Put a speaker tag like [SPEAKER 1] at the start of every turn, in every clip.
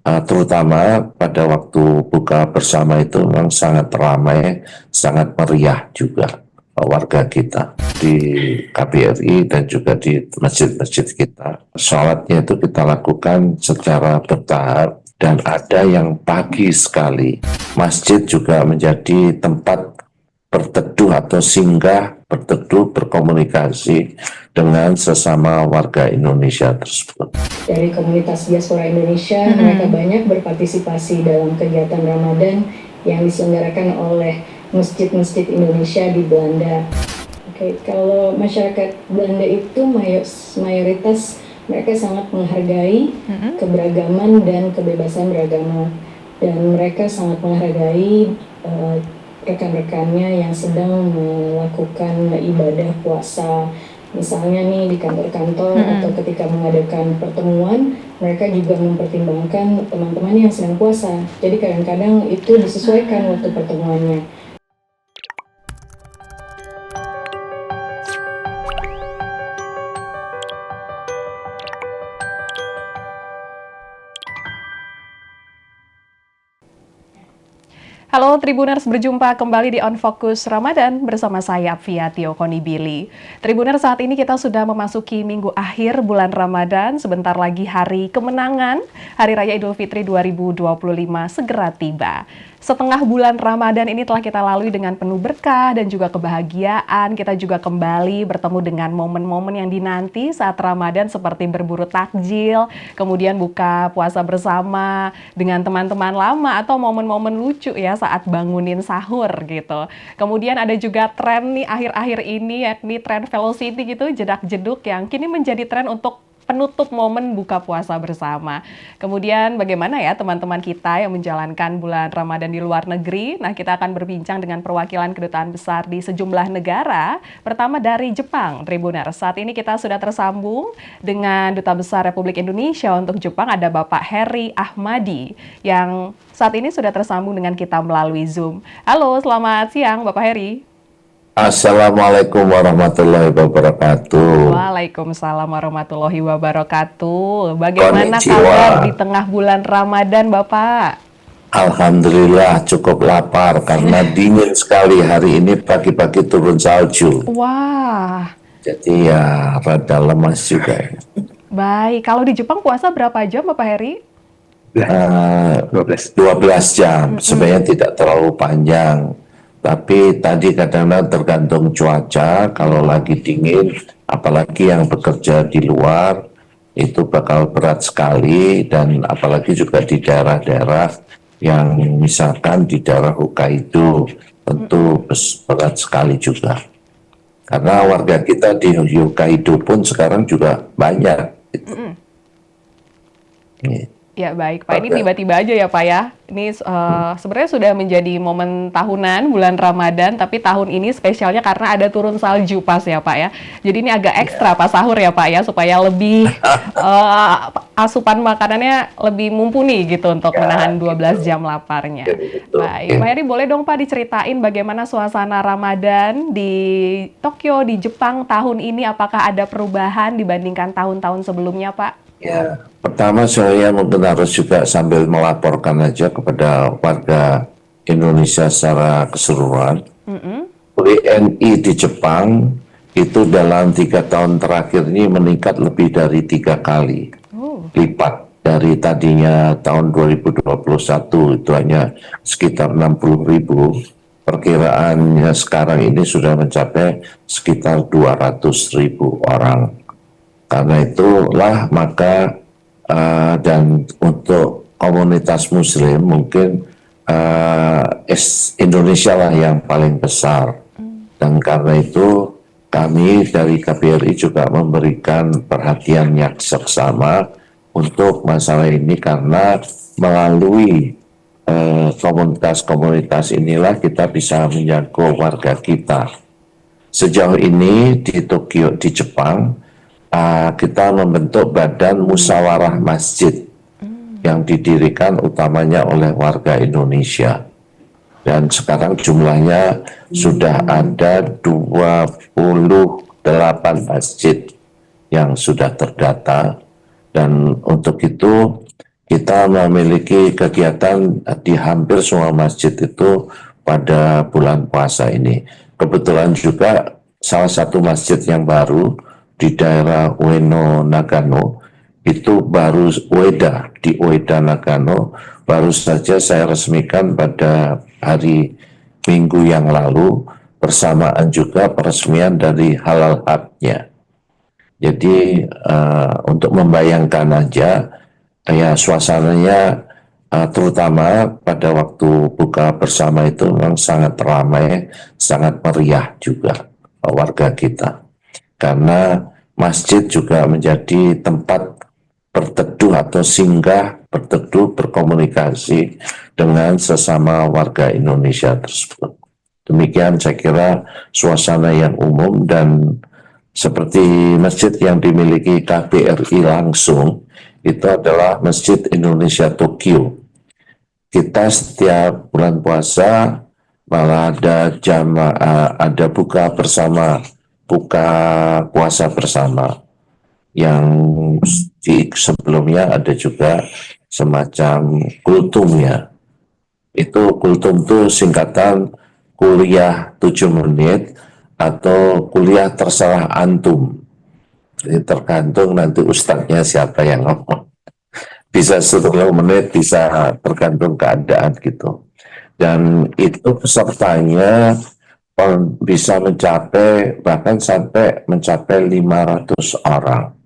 [SPEAKER 1] Terutama pada waktu buka bersama itu memang sangat ramai, sangat meriah juga warga kita di KBRI dan juga di masjid-masjid kita. Sholatnya itu kita lakukan secara bertahap dan ada yang pagi sekali. Masjid juga menjadi tempat berteduh atau singgah, berteduh, berkomunikasi dengan sesama warga Indonesia tersebut.
[SPEAKER 2] Dari komunitas diaspora Indonesia, mereka banyak berpartisipasi dalam kegiatan Ramadan yang diselenggarakan oleh masjid-masjid Indonesia di Belanda. Oke, kalau masyarakat Belanda itu mayoritas mereka sangat menghargai keberagaman dan kebebasan beragama, dan mereka sangat menghargai rekan-rekannya yang sedang melakukan ibadah puasa. Misalnya nih di kantor-kantor atau ketika mengadakan pertemuan, mereka juga mempertimbangkan teman-teman yang sedang puasa. Jadi kadang-kadang itu disesuaikan waktu pertemuannya.
[SPEAKER 3] Halo Tribuners, berjumpa kembali di On Focus Ramadan bersama saya Fia Tio Konibili. Tribuners, saat ini kita sudah memasuki minggu akhir bulan Ramadan. Sebentar lagi hari kemenangan, Hari Raya Idul Fitri 2025 segera tiba. Setengah bulan Ramadan ini telah kita lalui dengan penuh berkah dan juga kebahagiaan. Kita juga kembali bertemu dengan momen-momen yang dinanti saat Ramadan seperti berburu takjil, kemudian buka puasa bersama dengan teman-teman lama atau momen-momen lucu ya saat bangunin sahur gitu. Kemudian ada juga tren nih akhir-akhir ini yakni tren velocity gitu, jedak-jeduk yang kini menjadi tren untuk penutup momen buka puasa bersama. Kemudian bagaimana ya teman-teman kita yang menjalankan bulan Ramadan di luar negeri? Nah, kita akan berbincang dengan perwakilan kedutaan besar di sejumlah negara. Pertama dari Jepang, Tribuners. Saat ini kita sudah tersambung dengan Duta Besar Republik Indonesia untuk Jepang, ada Bapak Heri Ahmadi, yang saat ini sudah tersambung dengan kita melalui Zoom. Halo, selamat siang Bapak Heri.
[SPEAKER 1] Assalamualaikum warahmatullahi wabarakatuh.
[SPEAKER 3] Waalaikumsalam warahmatullahi wabarakatuh. Bagaimana
[SPEAKER 1] Konnichiwa.
[SPEAKER 3] kabar di tengah bulan Ramadan, Bapak?
[SPEAKER 1] Alhamdulillah cukup lapar karena dingin sekali hari ini, pagi-pagi turun salju.
[SPEAKER 3] Wah,
[SPEAKER 1] Jadi ya rada lemas juga.
[SPEAKER 3] baik. Kalau di Jepang puasa berapa jam, Bapak Heri?
[SPEAKER 1] 12 jam, sebenarnya tidak terlalu panjang. Tapi tadi kadang-kadang tergantung cuaca, kalau lagi dingin, apalagi yang bekerja di luar, itu bakal berat sekali, dan apalagi juga di daerah-daerah yang misalkan di daerah Hokkaido, tentu berat sekali juga. Karena warga kita di Hokkaido pun sekarang juga banyak.
[SPEAKER 3] Ya baik, Pak. Ini tiba-tiba aja ya, Pak ya. Ini sebenarnya sudah menjadi momen tahunan bulan Ramadan, tapi tahun ini spesialnya karena ada turun salju pas ya, Pak ya. Jadi ini agak ekstra pas sahur ya, Pak ya, supaya lebih asupan makanannya lebih mumpuni gitu untuk menahan 12 jam laparnya. Baik, Pak Heri, boleh dong Pak diceritain bagaimana suasana Ramadan di Tokyo, di Jepang tahun ini? Apakah ada perubahan dibandingkan tahun-tahun sebelumnya, Pak?
[SPEAKER 1] Ya, pertama saya mungkin harus juga sambil melaporkan aja kepada warga Indonesia secara keseluruhan. WNI di Jepang itu dalam 3 tahun terakhir ini meningkat lebih dari 3 kali lipat. Dari tadinya tahun 2021 itu hanya sekitar 60.000, perkiraannya sekarang ini sudah mencapai sekitar 200.000 orang. Karena itulah maka dan untuk komunitas muslim mungkin Indonesia lah yang paling besar. Dan karena itu kami dari KBRI juga memberikan perhatian yang seksama untuk masalah ini, karena melalui komunitas-komunitas inilah kita bisa menjangkau warga kita. Sejauh ini di Tokyo, di Jepang, kita membentuk badan musyawarah masjid yang didirikan utamanya oleh warga Indonesia. Dan sekarang jumlahnya sudah ada 28 masjid yang sudah terdata. Dan untuk itu Kita memiliki kegiatan di hampir semua masjid itu pada bulan puasa ini. Kebetulan juga salah satu masjid yang baru di daerah Ueno Nagano itu baru di Ueda Nagano baru saja saya resmikan pada hari Minggu yang lalu bersamaan juga peresmian dari Halal Hub-nya. Jadi untuk membayangkan aja ya suasananya terutama pada waktu buka bersama itu memang sangat ramai, sangat meriah juga warga kita. Karena masjid juga menjadi tempat berteduh atau singgah berteduh berkomunikasi dengan sesama warga Indonesia tersebut. Demikian saya kira suasana yang umum dan seperti masjid yang dimiliki KBRI langsung, itu adalah Masjid Indonesia Tokyo. Kita setiap bulan puasa malah ada buka bersama, buka puasa bersama. Yang sebelumnya ada juga semacam kultum ya. Itu kultum itu singkatan kuliah 7 menit atau kuliah terserah antum. Jadi tergantung nanti ustadznya siapa yang ngomong. Bisa 10 menit, bisa tergantung keadaan gitu. Dan itu pesertanya bisa mencapai, bahkan sampai mencapai 500 orang.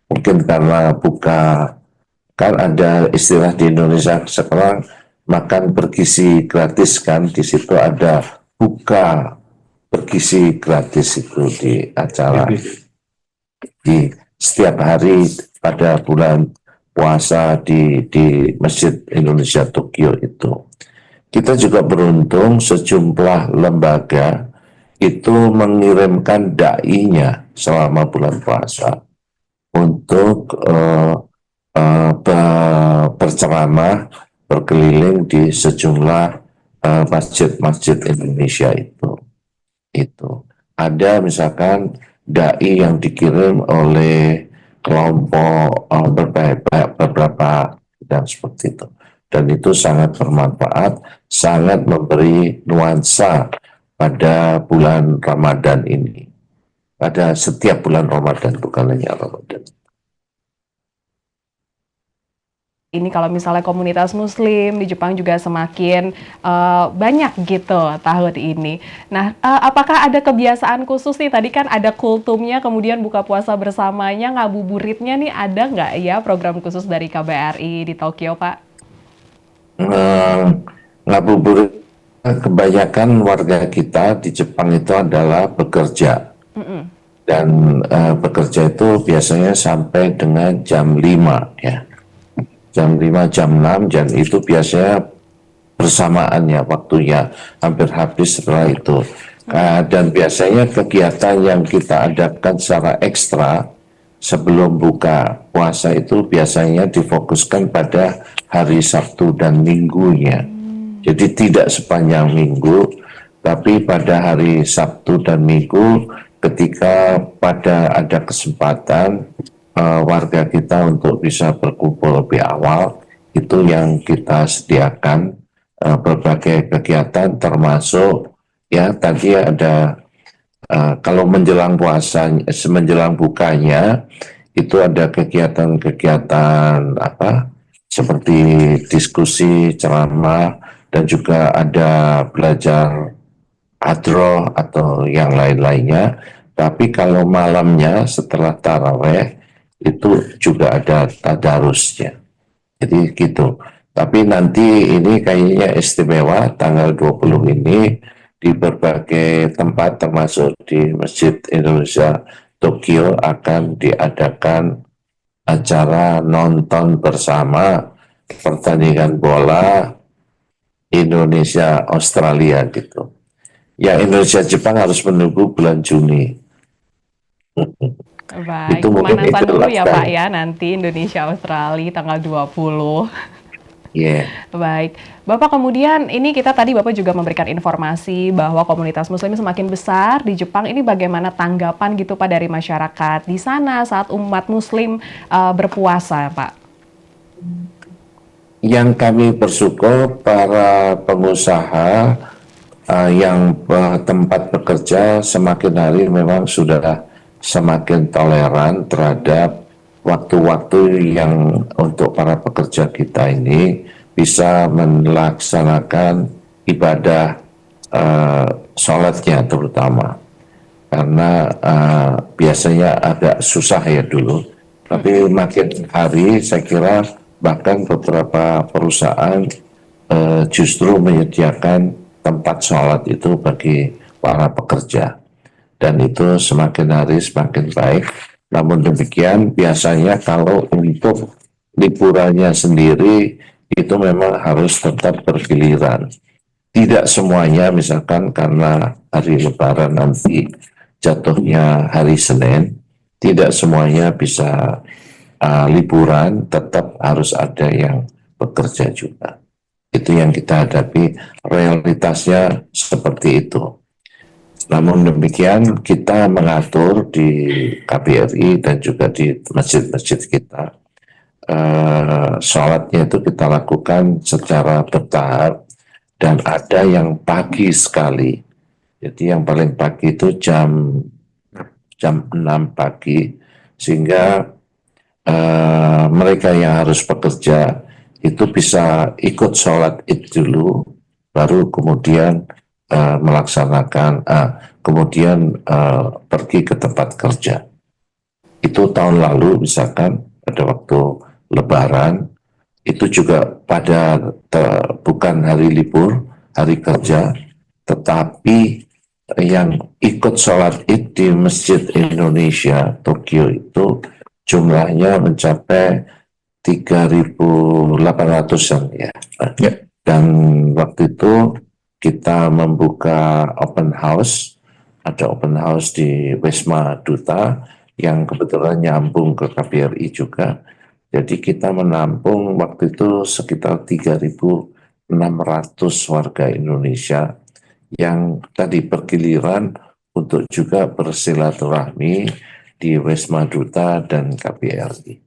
[SPEAKER 1] Mungkin karena kan ada istilah di Indonesia sekarang makan bergizi gratis kan, di situ ada buka bergizi gratis itu di acara di setiap hari pada bulan puasa di Masjid Indonesia Tokyo itu. Kita juga beruntung sejumlah lembaga itu mengirimkan dai-nya selama bulan puasa untuk berceramah berkeliling di sejumlah masjid-masjid Indonesia itu ada misalkan dai yang dikirim oleh kelompok beberapa dan seperti itu, dan itu sangat bermanfaat, sangat memberi nuansa pada bulan Ramadan ini, pada setiap bulan Ramadan, bukan hanya Ramadan.
[SPEAKER 3] Ini kalau misalnya komunitas muslim di Jepang juga semakin banyak gitu tahun ini. Nah, apakah ada kebiasaan khusus nih? Tadi kan ada kultumnya, kemudian buka puasa bersamanya, ngabuburitnya nih ada nggak ya program khusus dari KBRI di Tokyo, Pak?
[SPEAKER 1] Ngabuburit, kebanyakan warga kita di Jepang itu adalah bekerja. Dan bekerja itu biasanya sampai dengan jam 5 ya. Jam 5, jam 6, dan itu biasanya bersamaannya waktunya hampir habis setelah itu. Dan biasanya kegiatan yang kita adakan secara ekstra sebelum buka puasa itu biasanya difokuskan pada hari Sabtu dan Minggunya. Jadi tidak sepanjang minggu, tapi pada hari Sabtu dan Minggu ketika ada kesempatan warga kita untuk bisa berkumpul lebih awal, itu yang kita sediakan berbagai kegiatan termasuk ya tadi ada kalau menjelang puasa, menjelang bukanya itu ada kegiatan-kegiatan seperti diskusi, ceramah, dan juga ada belajar hadroh atau yang lain-lainnya. Tapi kalau malamnya setelah taraweh itu juga ada tadarusnya. Jadi gitu. Tapi nanti ini kayaknya istimewa tanggal 20 ini di berbagai tempat termasuk di Masjid Indonesia Tokyo akan diadakan acara nonton bersama pertandingan bola Indonesia Australia gitu. Ya Indonesia Jepang harus menunggu bulan Juni.
[SPEAKER 3] Baik,
[SPEAKER 1] Itu mungkin
[SPEAKER 3] pemanasan
[SPEAKER 1] itu
[SPEAKER 3] dulu ya
[SPEAKER 1] lifestyle.
[SPEAKER 3] Pak ya, nanti Indonesia Australia tanggal 20.
[SPEAKER 1] Yeah.
[SPEAKER 3] Baik, Bapak kemudian ini tadi Bapak juga memberikan informasi bahwa komunitas muslim semakin besar di Jepang. Ini bagaimana tanggapan gitu Pak dari masyarakat di sana saat umat muslim berpuasa Pak?
[SPEAKER 1] Yang kami bersyukur para pengusaha yang tempat bekerja semakin hari memang sudah semakin toleran terhadap waktu-waktu yang untuk para pekerja kita ini bisa melaksanakan ibadah sholatnya terutama. Karena biasanya agak susah ya dulu, tapi makin hari saya kira bahkan beberapa perusahaan justru menyediakan tempat sholat itu bagi para pekerja, dan itu semakin hari semakin baik. Namun demikian biasanya kalau untuk liburannya sendiri itu memang harus tetap bergiliran. Tidak semuanya, misalkan karena hari Lebaran nanti jatuhnya hari Senin, tidak semuanya bisa liburan, tetap harus ada yang bekerja juga. Itu yang kita hadapi, realitasnya seperti itu. Namun demikian kita mengatur di KBRI dan juga di masjid-masjid kita, sholatnya itu kita lakukan secara bertahap, dan ada yang pagi sekali. Jadi yang paling pagi itu jam 6 pagi, sehingga mereka yang harus bekerja itu bisa ikut sholat id dulu, baru kemudian melaksanakan, kemudian pergi ke tempat kerja. Itu tahun lalu misalkan pada waktu Lebaran, itu juga pada bukan hari libur, hari kerja, tetapi yang ikut sholat id di Masjid Indonesia Tokyo itu jumlahnya mencapai 3.800-an ya. Dan waktu itu kita membuka open house, ada open house di Wisma Duta yang kebetulan nyambung ke KBRI juga. Jadi kita menampung waktu itu sekitar 3.600 warga Indonesia yang tadi bergiliran untuk juga bersilaturahmi di Wisma Duta dan KBRI.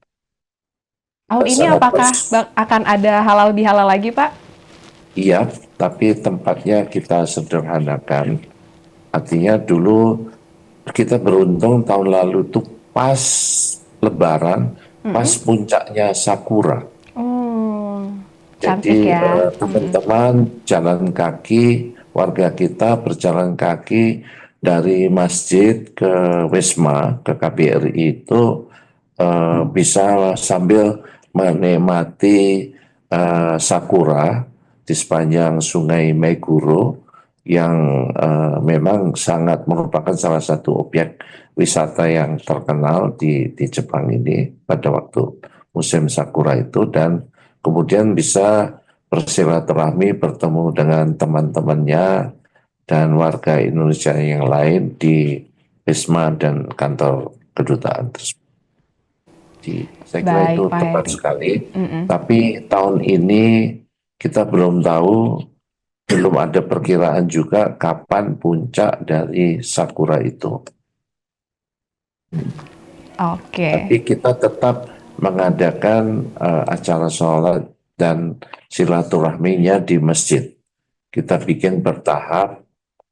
[SPEAKER 3] Tahun ini apakah akan ada halal bihalal lagi, Pak?
[SPEAKER 1] Iya, tapi tempatnya kita sederhanakan. Artinya dulu kita beruntung tahun lalu tuh pas Lebaran, pas puncaknya Sakura.
[SPEAKER 3] Cantik
[SPEAKER 1] Jadi
[SPEAKER 3] ya.
[SPEAKER 1] teman-teman jalan kaki, warga kita berjalan kaki dari masjid ke Wisma, ke KBRI itu bisa sambil menikmati Sakura di sepanjang Sungai Meguro yang memang sangat merupakan salah satu objek wisata yang terkenal di Jepang ini pada waktu musim Sakura itu, dan kemudian bisa bersilaturahmi, bertemu dengan teman-temannya dan warga Indonesia yang lain di Wisma dan kantor kedutaan tersebut. Saya kira itu tepat sekali. Tapi tahun ini kita belum tahu, belum ada perkiraan juga kapan puncak dari Sakura itu. Tapi kita tetap mengadakan acara sholat dan silaturahminya di masjid. Kita bikin bertahap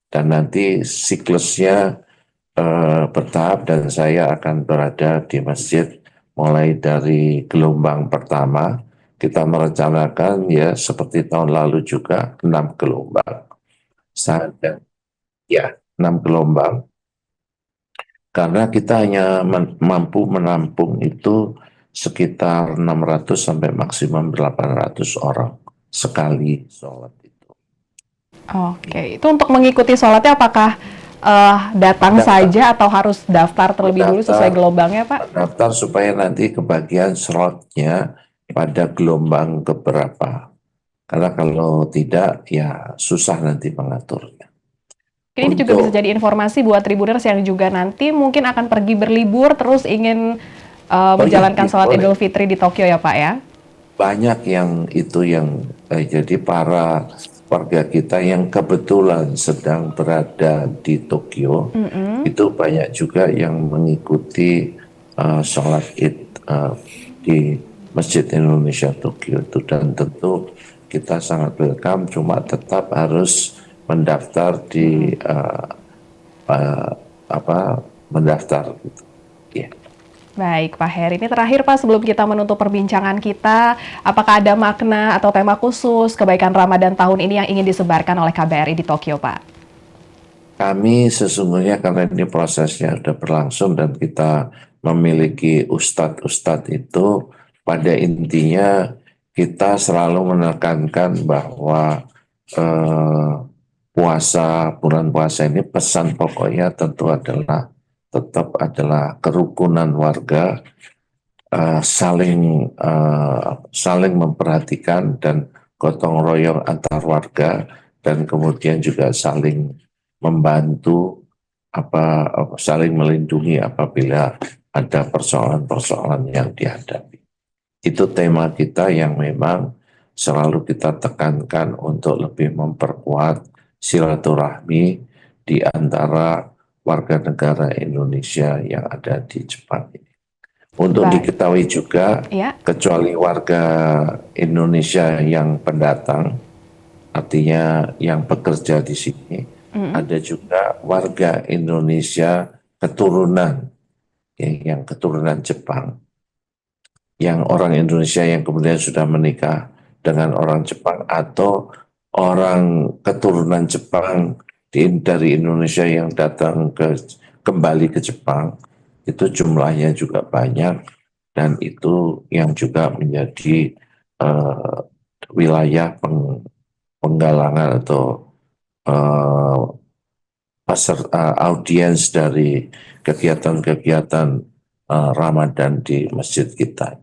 [SPEAKER 1] dan nanti siklusnya bertahap, dan saya akan berada di masjid mulai dari gelombang pertama. Kita merencanakan ya seperti tahun lalu juga 6 gelombang. Ya, 6 gelombang. Karena kita hanya mampu menampung itu sekitar 600 sampai maksimum 800 orang sekali sholat itu.
[SPEAKER 3] Oke, itu untuk mengikuti sholatnya apakah datang saja atau harus daftar terlebih dulu sesuai gelombangnya, Pak?
[SPEAKER 1] Daftar supaya nanti kebagian slotnya pada gelombang keberapa. Karena kalau tidak, ya susah nanti mengaturnya.
[SPEAKER 3] Ini juga bisa jadi informasi buat Tribuners yang juga nanti mungkin akan pergi berlibur terus ingin menjalankan sholat Idul Fitri di Tokyo ya Pak ya?
[SPEAKER 1] Banyak yang itu yang jadi para warga kita yang kebetulan sedang berada di Tokyo, itu banyak juga yang mengikuti sholat Id di Masjid Indonesia Tokyo itu, dan tentu kita sangat welcome, cuma tetap harus mendaftar di mendaftar gitu. Ya.
[SPEAKER 3] Baik, Pak Heri. Ini terakhir, Pak, sebelum kita menutup perbincangan kita, apakah ada makna atau tema khusus kebaikan Ramadan tahun ini yang ingin disebarkan oleh KBRI di Tokyo, Pak?
[SPEAKER 1] Kami sesungguhnya, karena ini prosesnya sudah berlangsung dan kita memiliki ustadz-ustadz itu, pada intinya kita selalu menekankan bahwa bulan puasa ini pesan pokoknya tentu adalah tetap adalah kerukunan warga, saling memperhatikan dan gotong royong antar warga, dan kemudian juga saling membantu, saling melindungi apabila ada persoalan-persoalan yang dihadapi. Itu tema kita yang memang selalu kita tekankan untuk lebih memperkuat silaturahmi di antara warga negara Indonesia yang ada di Jepang ini. Untuk diketahui juga, kecuali warga Indonesia yang pendatang, artinya yang bekerja di sini, ada juga warga Indonesia keturunan, yang keturunan Jepang, yang orang Indonesia yang kemudian sudah menikah dengan orang Jepang, atau orang keturunan Jepang dari Indonesia yang datang kembali ke Jepang. Itu jumlahnya juga banyak, dan itu yang juga menjadi wilayah penggalangan atau audiens dari kegiatan-kegiatan Ramadan di masjid kita.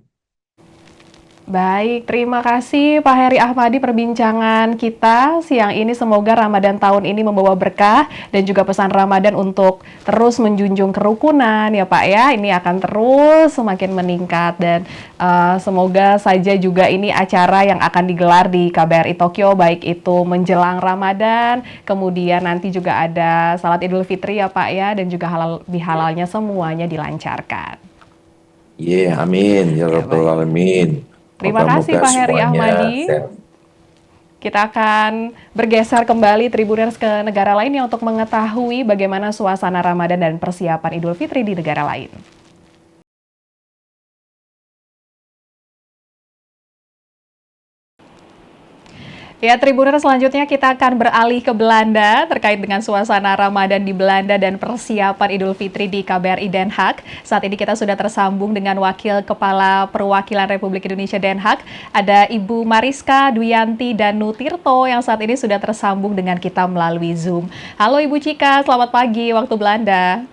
[SPEAKER 3] Baik, terima kasih Pak Heri Ahmadi perbincangan kita siang ini. Semoga Ramadan tahun ini membawa berkah dan juga pesan Ramadan untuk terus menjunjung kerukunan ya Pak ya. Ini akan terus semakin meningkat, dan semoga saja juga ini acara yang akan digelar di KBRI Tokyo, baik itu menjelang Ramadan, kemudian nanti juga ada salat Idul Fitri ya Pak ya, dan juga halal bihalalnya semuanya dilancarkan.
[SPEAKER 1] Amin ya rabbal alamin.
[SPEAKER 3] Terima kasih Pak Heri Ahmadi. Kita akan bergeser kembali Tribuners ke negara lainnya untuk mengetahui bagaimana suasana Ramadan dan persiapan Idul Fitri di negara lain. Ya, Tribuners, selanjutnya kita akan beralih ke Belanda terkait dengan suasana Ramadan di Belanda dan persiapan Idul Fitri di KBRI Den Haag. Saat ini kita sudah tersambung dengan Wakil Kepala Perwakilan Republik Indonesia Den Haag, ada Ibu Mariska Duyanti Danutirto yang saat ini sudah tersambung dengan kita melalui Zoom. Halo Ibu Cika, selamat pagi waktu Belanda.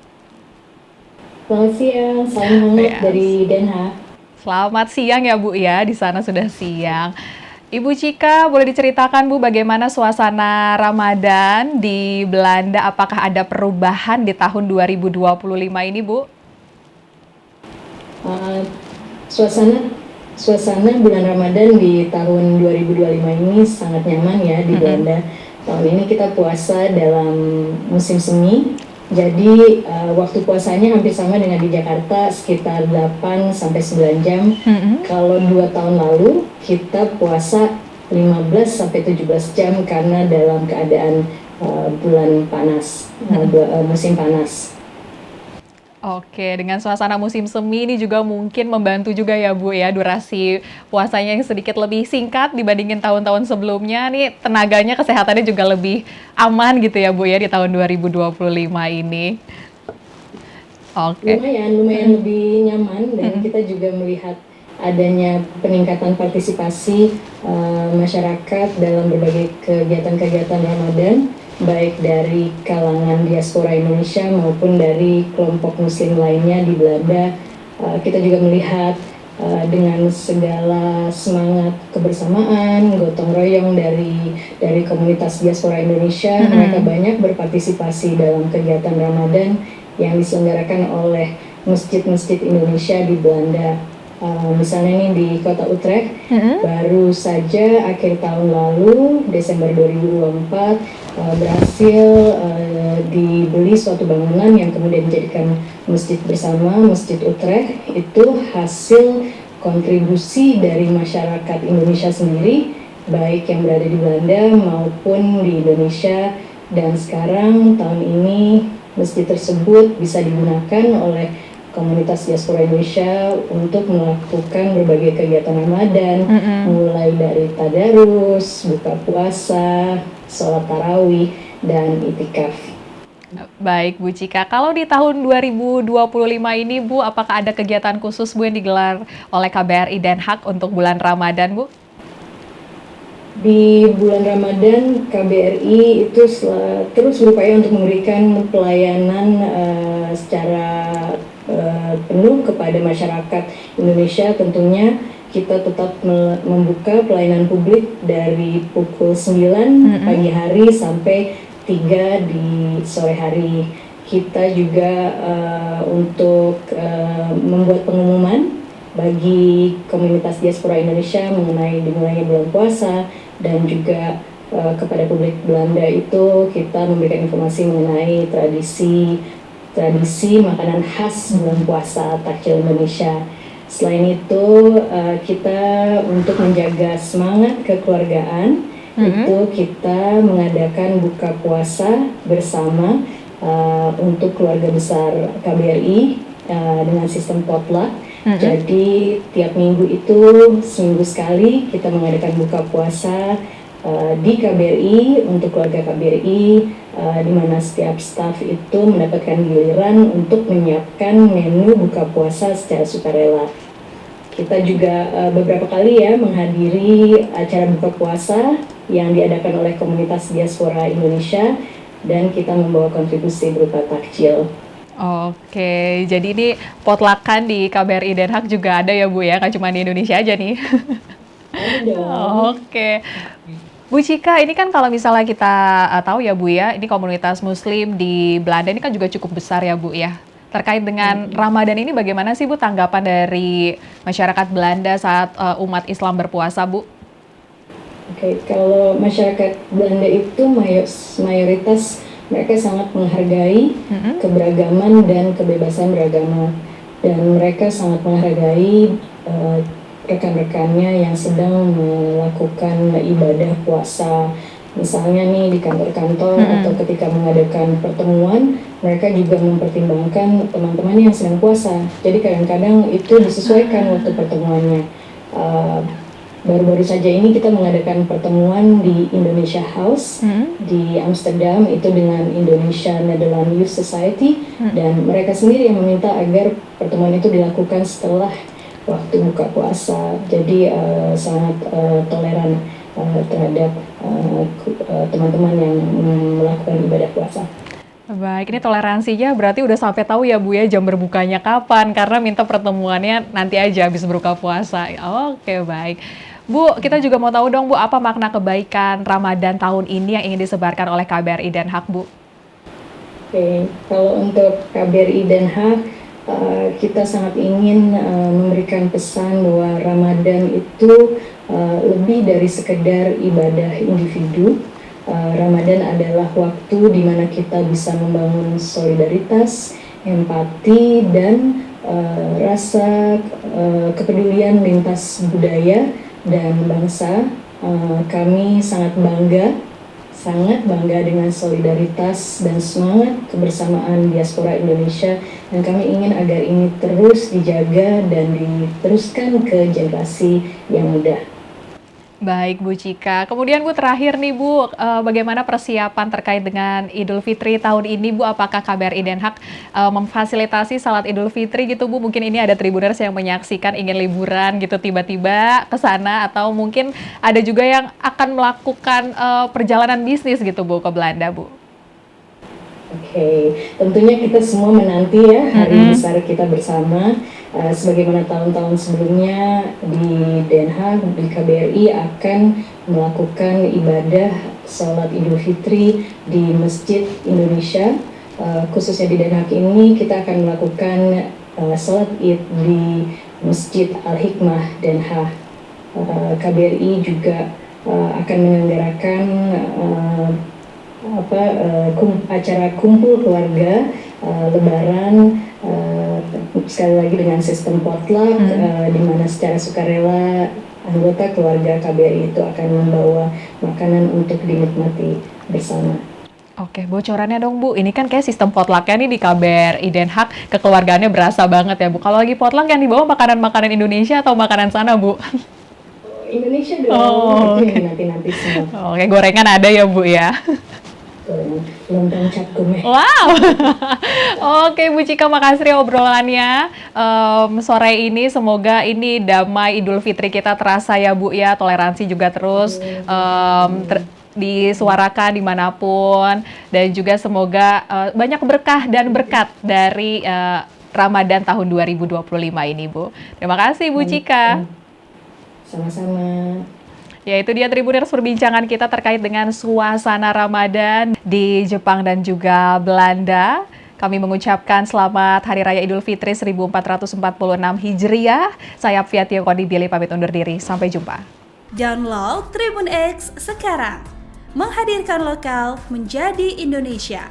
[SPEAKER 2] Selamat siang, salam hangat dari Den Haag.
[SPEAKER 3] Selamat siang ya Bu ya, di sana sudah siang. Ibu Cika, boleh diceritakan Bu bagaimana suasana Ramadan di Belanda? Apakah ada perubahan di tahun 2025 ini Bu?
[SPEAKER 2] Suasana bulan Ramadan di tahun 2025 ini sangat nyaman ya di Belanda. Tahun ini kita puasa dalam musim semi. Jadi waktu puasanya hampir sama dengan di Jakarta, sekitar 8-9 jam. Kalau 2 tahun lalu kita puasa 15-17 jam karena dalam keadaan bulan panas, musim panas.
[SPEAKER 3] Oke, dengan suasana musim semi ini juga mungkin membantu juga ya Bu ya, durasi puasanya yang sedikit lebih singkat dibandingin tahun-tahun sebelumnya. Nih tenaganya, kesehatannya juga lebih aman gitu ya Bu ya di tahun 2025 ini. Oke.
[SPEAKER 2] Lumayan lebih nyaman, dan kita juga melihat adanya peningkatan partisipasi masyarakat dalam berbagai kegiatan-kegiatan Ramadan, baik dari kalangan diaspora Indonesia maupun dari kelompok muslim lainnya di Belanda. Kita juga melihat dengan segala semangat kebersamaan, gotong royong dari komunitas diaspora Indonesia, mereka banyak berpartisipasi dalam kegiatan Ramadan yang diselenggarakan oleh masjid-masjid Indonesia di Belanda. Misalnya ini di kota Utrecht, baru saja akhir tahun lalu, Desember 2024, berhasil dibeli suatu bangunan yang kemudian dijadikan masjid bersama, Masjid Utrecht. Itu hasil kontribusi dari masyarakat Indonesia sendiri, baik yang berada di Belanda maupun di Indonesia. Dan sekarang tahun ini masjid tersebut bisa digunakan oleh komunitas diaspora Indonesia untuk melakukan berbagai kegiatan Ramadan, mulai dari tadarus, buka puasa, sholat tarawih, dan itikaf.
[SPEAKER 3] Baik Bu Cika, kalau di tahun 2025 ini Bu, apakah ada kegiatan khusus Bu yang digelar oleh KBRI Den Haag untuk bulan Ramadan Bu?
[SPEAKER 2] Di bulan Ramadan, KBRI itu terus berupaya untuk memberikan pelayanan secara penuh kepada masyarakat Indonesia. Tentunya kita tetap membuka pelayanan publik dari pukul 9 pagi hari sampai 3 di sore hari. Kita juga untuk membuat pengumuman bagi komunitas diaspora Indonesia mengenai dimulainya bulan puasa, dan juga kepada publik Belanda itu kita memberikan informasi mengenai tradisi makanan khas bulan puasa takjil Indonesia. Selain itu kita untuk menjaga semangat kekeluargaan, itu kita mengadakan buka puasa bersama untuk keluarga besar KBRI dengan sistem potluck. Jadi tiap minggu itu seminggu sekali kita mengadakan buka puasa di KBRI untuk keluarga KBRI, di mana setiap staf itu mendapatkan giliran untuk menyiapkan menu buka puasa secara sukarela. Kita juga beberapa kali ya menghadiri acara buka puasa yang diadakan oleh komunitas diaspora Indonesia, dan kita membawa kontribusi berupa takjil.
[SPEAKER 3] Oke, jadi ini potlakan di KBRI Den Haag juga ada ya Bu ya, nggak cuma di Indonesia aja nih.
[SPEAKER 2] Ada.
[SPEAKER 3] Oke. Bu Cika, ini kan kalau misalnya kita tahu ya Bu ya, ini komunitas Muslim di Belanda ini kan juga cukup besar ya Bu ya. Terkait dengan Ramadan ini bagaimana sih Bu tanggapan dari masyarakat Belanda saat umat Islam berpuasa Bu?
[SPEAKER 2] Oke, kalau masyarakat Belanda itu mayoritas mereka sangat menghargai keberagaman dan kebebasan beragama, dan mereka sangat menghargai rekan-rekannya yang sedang melakukan ibadah puasa. Misalnya nih di kantor-kantor atau ketika mengadakan pertemuan, mereka juga mempertimbangkan teman-teman yang sedang puasa. Jadi kadang-kadang itu disesuaikan waktu pertemuannya. Baru-baru saja ini kita mengadakan pertemuan di Indonesia House di Amsterdam, itu dengan Indonesia Netherlands Youth Society, dan mereka sendiri yang meminta agar pertemuan itu dilakukan setelah waktu buka puasa. Jadi sangat toleran terhadap teman-teman yang melakukan ibadah puasa.
[SPEAKER 3] Baik, ini toleransinya berarti udah sampai tahu ya Bu ya jam berbukanya kapan, karena minta pertemuannya nanti aja habis berbuka puasa. Oke, baik. Bu, kita juga mau tahu dong Bu, apa makna kebaikan Ramadan tahun ini yang ingin disebarkan oleh KBRI Den Haag Bu?
[SPEAKER 2] Oke, kalau untuk KBRI Den Haag, kita sangat ingin memberikan pesan bahwa Ramadan itu lebih dari sekedar ibadah individu. Ramadan adalah waktu di mana kita bisa membangun solidaritas, empati, dan rasa kepedulian lintas budaya dan bangsa. Kami sangat bangga dengan solidaritas dan semangat kebersamaan diaspora Indonesia, dan kami ingin agar ini terus dijaga dan diteruskan ke generasi yang muda.
[SPEAKER 3] Baik Bu Cika, kemudian Bu terakhir nih Bu, bagaimana persiapan terkait dengan Idul Fitri tahun ini Bu? Apakah KBRI Den Haag memfasilitasi salat Idul Fitri gitu Bu? Mungkin ini ada Tribuners yang menyaksikan ingin liburan gitu tiba-tiba ke sana, atau mungkin ada juga yang akan melakukan perjalanan bisnis gitu Bu ke Belanda Bu?
[SPEAKER 2] Oke, tentunya kita semua menanti ya hari besar kita bersama. Sebagaimana tahun-tahun sebelumnya di Den Haag, di KBRI akan melakukan ibadah sholat Idul Fitri di Masjid Indonesia. Khususnya di Den Haag ini kita akan melakukan sholat Id di Masjid Al-Hikmah Den Haag. KBRI juga akan menyelenggarakan acara kumpul keluarga Lebaran sekali lagi dengan sistem potluck, di mana secara sukarela anggota keluarga KBRI itu akan membawa makanan untuk dinikmati bersama.
[SPEAKER 3] Oke, bocorannya dong Bu, ini kan kayak sistem potlucknya nih di KBRI Den Haag, kekeluargaannya berasa banget ya Bu. Kalau lagi potluck yang dibawa makanan-makanan Indonesia atau makanan sana Bu?
[SPEAKER 2] Indonesia dong,
[SPEAKER 3] Oh,
[SPEAKER 2] itu yang nanti-nanti semua.
[SPEAKER 3] Oke, gorengan ada ya Bu ya?
[SPEAKER 2] Lontong cap gome.
[SPEAKER 3] Wow. Oke Bu Cika, makasih ya obrolannya sore ini. Semoga ini damai Idul Fitri kita terasa ya Bu ya. Toleransi juga terus disuarakan dimanapun. Dan juga semoga banyak berkah dan berkat dari Ramadan tahun 2025 ini Bu. Terima kasih Bu Cika.
[SPEAKER 2] Sama-sama.
[SPEAKER 3] Ya, itu dia Tribuners perbincangan kita terkait dengan suasana Ramadan di Jepang dan juga Belanda. Kami mengucapkan selamat Hari Raya Idul Fitri 1446 Hijriah. Saya Fiatio Konibili pamit undur diri. Sampai jumpa.
[SPEAKER 4] Download Tribun X sekarang. Menghadirkan lokal menjadi Indonesia.